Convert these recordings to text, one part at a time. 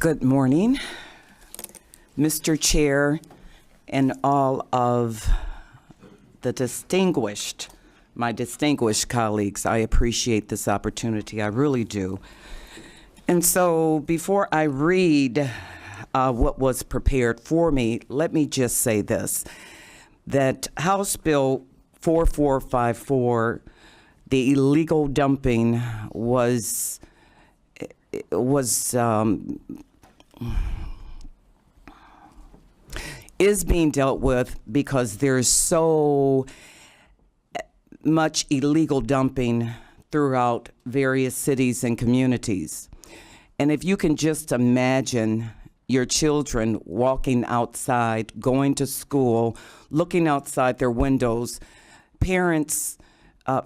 Good morning, Mr. Chair, and all of my distinguished colleagues. I appreciate this opportunity, I really do. And so before I read what was prepared for me, let me just say this, that House Bill 4454, the illegal dumping is being dealt with because there's so much illegal dumping throughout various cities and communities. And if you can just imagine your children walking outside, going to school, looking outside their windows, parents,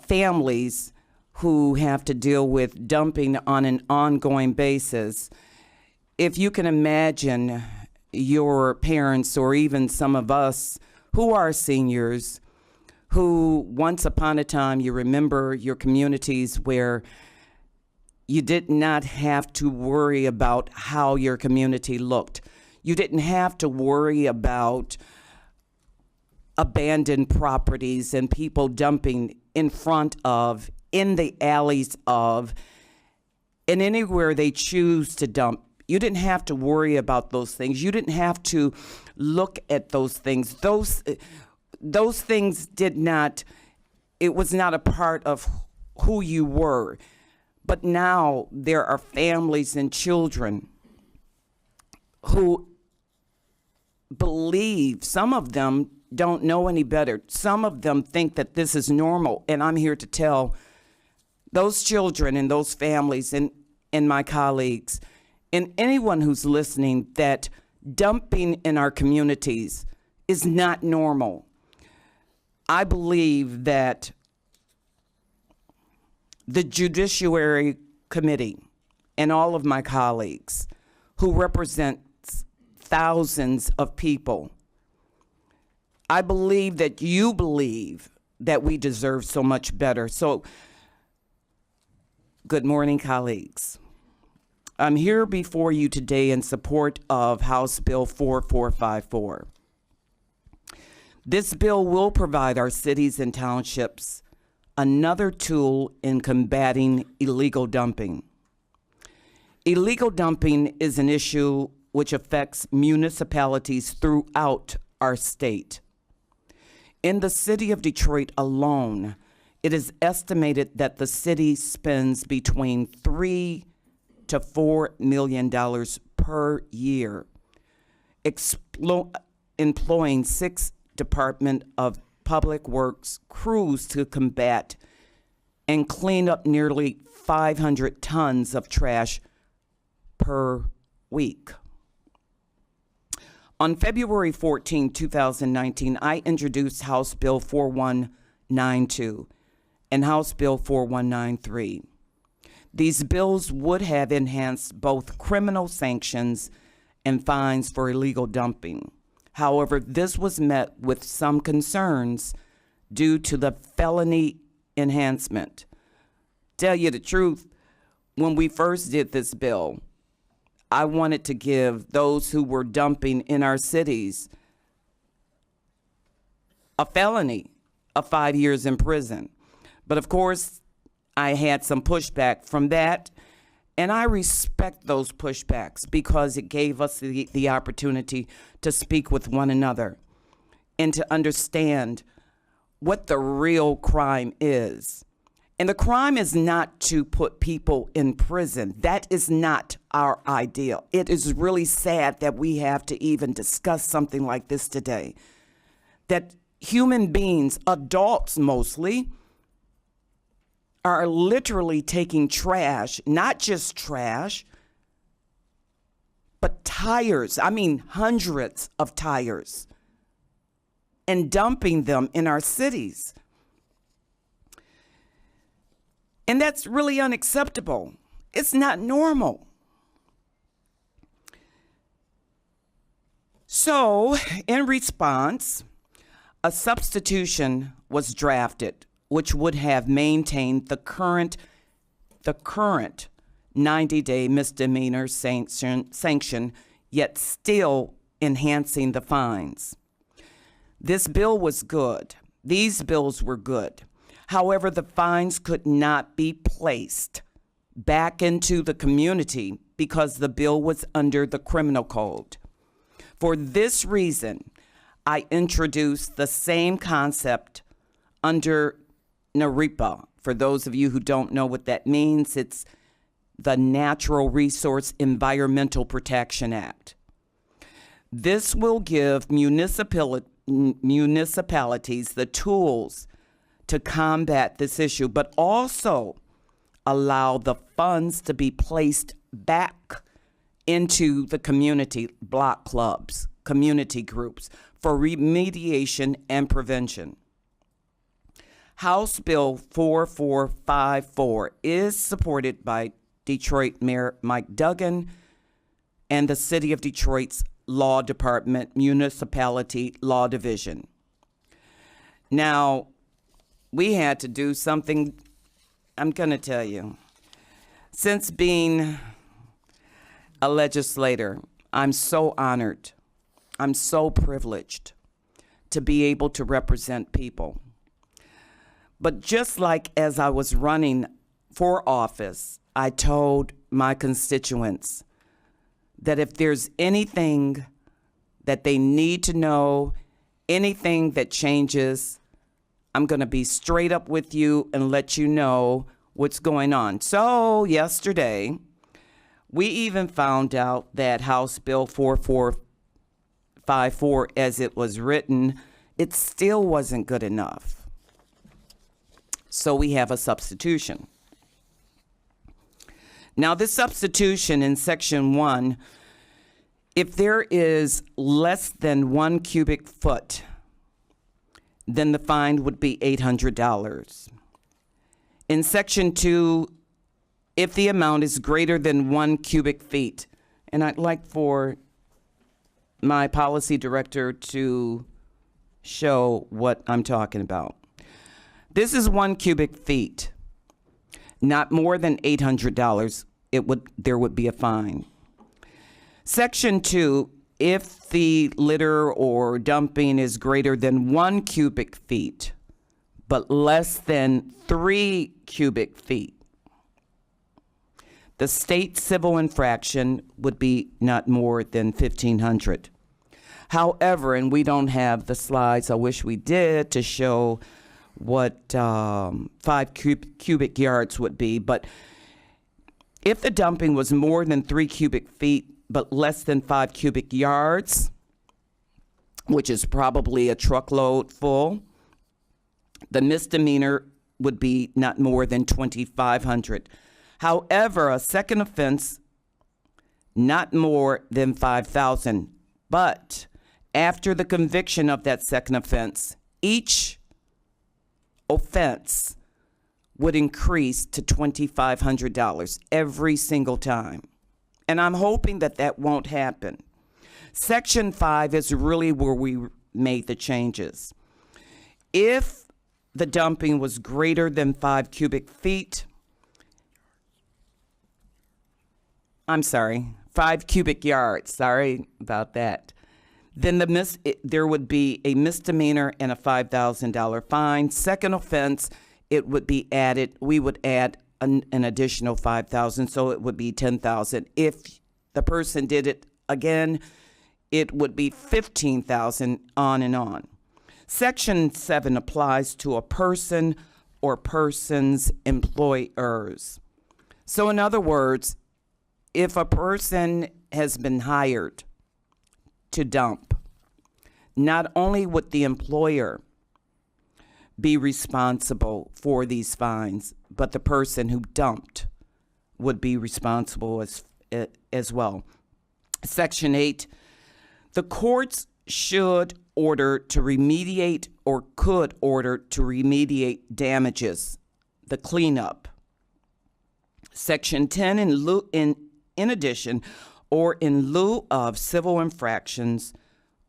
families who have to deal with dumping on an ongoing basis. If you can imagine your parents, or even some of us who are seniors, who once upon a time, you remember your communities where you did not have to worry about how your community looked. You didn't have to worry about abandoned properties and people dumping in front of, in the alleys of, and anywhere they choose to dump. You didn't have to worry about those things. You didn't have to look at those things. Those things did not, it was not a part of who you were. But now there are families and children who believe, some of them don't know any better. Some of them think that this is normal. And I'm here to tell those children and those families and my colleagues and anyone who's listening that dumping in our communities is not normal. I believe that the Judiciary Committee and all of my colleagues who represents thousands of people, I believe that you believe that we deserve so much better. So, good morning, colleagues. I'm here before you today in support of House Bill 4454. This bill will provide our cities and townships another tool in combating illegal dumping. Illegal dumping is an issue which affects municipalities throughout our state. In the city of Detroit alone, it is estimated that the city spends between $3 to $4 million per year, employing 6 Department of Public Works crews to combat and clean up nearly 500 tons of trash per week. On February 14, 2019, I introduced House Bill 4192 and House Bill 4193. These bills would have enhanced both criminal sanctions and fines for illegal dumping. However, this was met with some concerns due to the felony enhancement. Tell you the truth, when we first did this bill, I wanted to give those who were dumping in our cities a felony of 5 years in prison. But of course, I had some pushback from that, and I respect those pushbacks because it gave us the opportunity to speak with one another and to understand what the real crime is. And the crime is not to put people in prison. That is not our ideal. It is really sad that we have to even discuss something like this today. That human beings, adults mostly, are literally taking trash, not just trash, but tires, I mean hundreds of tires, and dumping them in our cities. And that's really unacceptable. It's not normal. So, in response, a substitution was drafted which would have maintained the current 90-day misdemeanor sanction, yet still enhancing the fines. This bill was good. These bills were good. However, the fines could not be placed back into the community because the bill was under the criminal code. For this reason, I introduced the same concept under NAREPA. For those of you who don't know what that means, it's the Natural Resource Environmental Protection Act. This will give municipalities the tools to combat this issue, but also allow the funds to be placed back into the community, block clubs, community groups, for remediation and prevention. House Bill 4454 is supported by Detroit Mayor Mike Duggan and the City of Detroit's Law Department, Municipality Law Division. Now, we had to do something, I'm going to tell you. Since being a legislator, I'm so honored, I'm so privileged to be able to represent people. But just like as I was running for office, I told my constituents that if there's anything that they need to know, anything that changes, I'm going to be straight up with you and let you know what's going on. So yesterday, we even found out that House Bill 4454, as it was written, it still wasn't good enough. So we have a substitution. Now, this substitution in Section 1, if there is less than 1 cubic foot, then the fine would be $800. In Section 2, if the amount is greater than 1 cubic feet, and I'd like for my policy director to show what I'm talking about. This is 1 cubic feet, not more than $800. There would be a fine. Section 2, if the litter or dumping is greater than 1 cubic feet, but less than 3 cubic feet, the state civil infraction would be not more than $1,500. However, and we don't have the slides, I wish we did, to show what 5 cubic yards would be, but if the dumping was more than 3 cubic feet, but less than 5 cubic yards, which is probably a truckload full, the misdemeanor would be not more than $2,500. However, a second offense, not more than $5,000. But after the conviction of that second offense, each offense would increase to $2,500 every single time. And I'm hoping that that won't happen. Section 5 is really where we made the changes. If the dumping was greater than 5 cubic feet, 5 cubic yards, sorry about that, then there would be a misdemeanor and a $5,000 fine. Second offense, it would be added, we would add an additional $5,000, so it would be $10,000. If the person did it again, it would be $15,000, on and on. Section 7 applies to a person or persons' employers. So in other words, if a person has been hired to dump, not only would the employer be responsible for these fines, but the person who dumped would be responsible as well. Section 8, the courts should order to remediate or could order to remediate damages, the cleanup. Section 10, in addition, or in lieu of civil infractions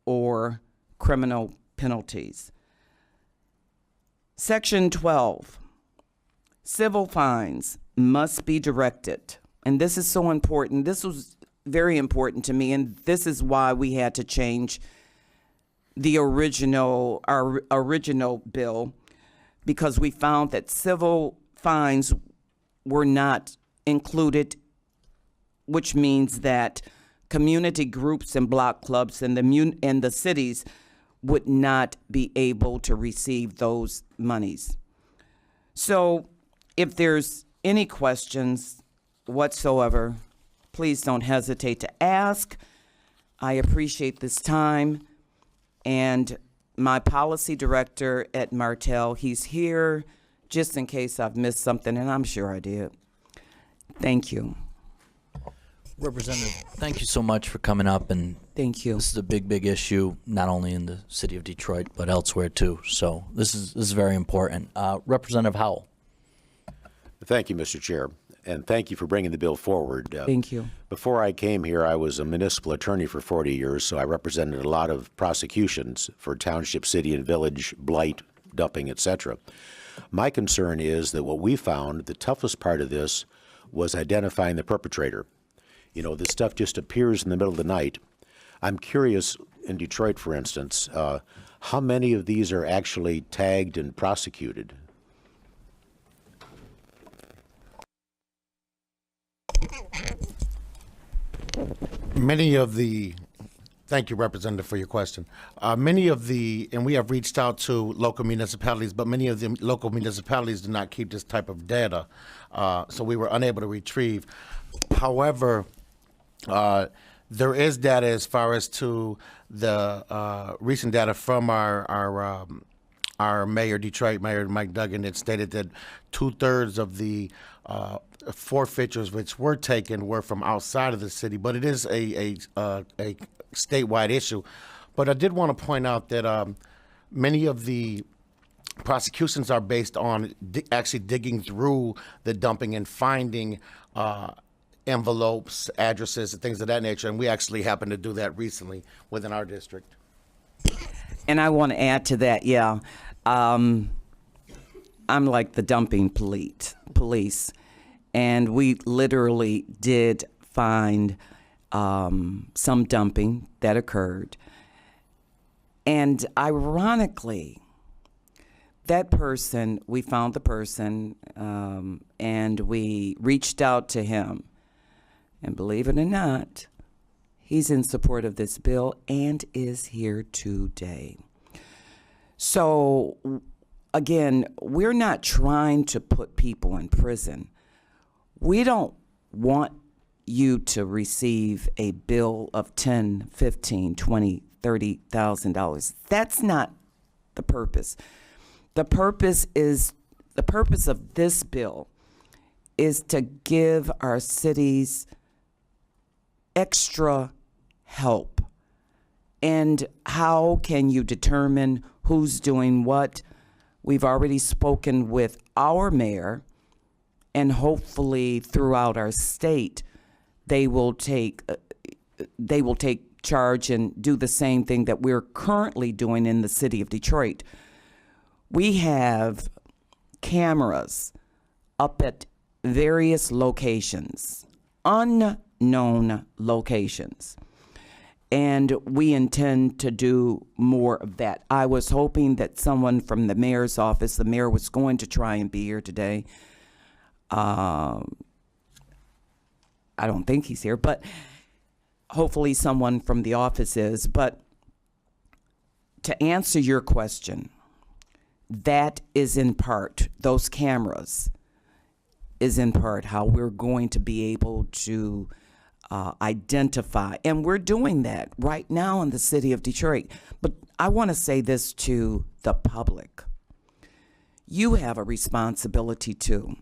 or criminal penalties. Section 12, civil fines must be directed and this is so important. This was very important to me, and this is why we had to change our original bill, because we found that civil fines were not included, which means that community groups and block clubs and the cities would not be able to receive those monies. So if there's any questions whatsoever, please don't hesitate to ask. I appreciate this time. And my policy director at Martell, he's here just in case I've missed something, and I'm sure I did. Thank you. Representative, thank you so much for coming up, and Thank you. this is a big issue, not only in the city of Detroit, but elsewhere too. So this is very important. Representative Howell. Thank you, Mr. Chair, and thank you for bringing the bill forward. Thank you. Before I came here, I was a municipal attorney for 40 years, so I represented a lot of prosecutions for township, city, and village blight, dumping, etc. My concern is that what we found, the toughest part of this, was identifying the perpetrator. You know, this stuff just appears in the middle of the night. I'm curious, in Detroit, for instance, how many of these are actually tagged and prosecuted? Thank you, Representative, for your question. Many of the, and we have reached out to local municipalities, but many of the local municipalities do not keep this type of data, so we were unable to retrieve. However, there is data as far as to the recent data from our mayor, Detroit Mayor Mike Duggan, that stated that 2/3 of the forfeitures which were taken were from outside of the city, but it is a statewide issue. But I did want to point out that many of the prosecutions are based on actually digging through the dumping and finding envelopes, addresses, and things of that nature, and we actually happened to do that recently within our district. And I want to add to that, yeah. I'm like the dumping police, and we literally did find some dumping that occurred. And ironically, that person, we found the person, and we reached out to him. And believe it or not, he's in support of this bill and is here today. So, again, we're not trying to put people in prison. We don't want you to receive a bill of $10,000, $15,000, $20,000, $30,000. That's not the purpose. The purpose of this bill is to give our cities extra help. And how can you determine who's doing what? We've already spoken with our mayor, and hopefully throughout our state, they will take charge and do the same thing that we're currently doing in the city of Detroit. We have cameras up at various locations, unknown locations, and we intend to do more of that. I was hoping that someone from the mayor's office, the mayor was going to try and be here today. I don't think he's here, but hopefully someone from the office is. But to answer your question, that is in part, those cameras is in part how we're going to be able to identify. And we're doing that right now in the city of Detroit. But I want to say this to the public. You have a responsibility too.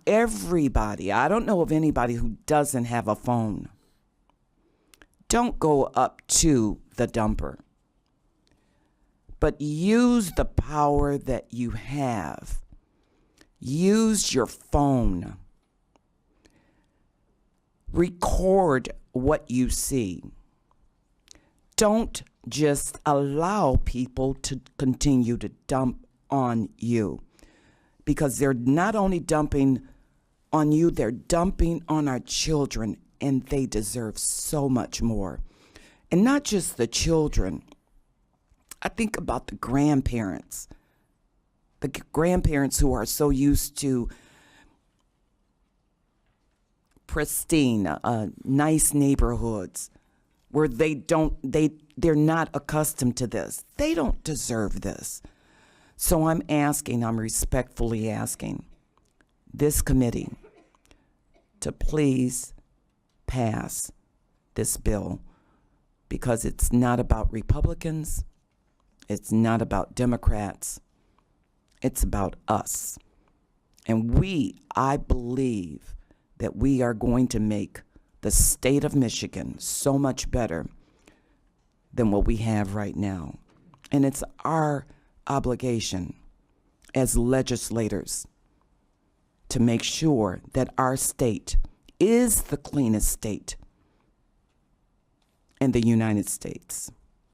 Everybody, I don't know of anybody who doesn't have a phone. Don't go up to the dumper, but use the power that you have. Use your phone. Record what you see. Don't just allow people to continue to dump on you, because they're not only dumping on you, they're dumping on our children, and they deserve so much more. And not just the children. I think about the grandparents who are so used to pristine, nice neighborhoods where they're not accustomed to this. They don't deserve this. So I'm respectfully asking this committee to please pass this bill, because it's not about Republicans, it's not about Democrats, it's about us. And I believe that we are going to make the state of Michigan so much better than what we have right now. And it's our obligation as legislators to make sure that our state is the cleanest state in the United States.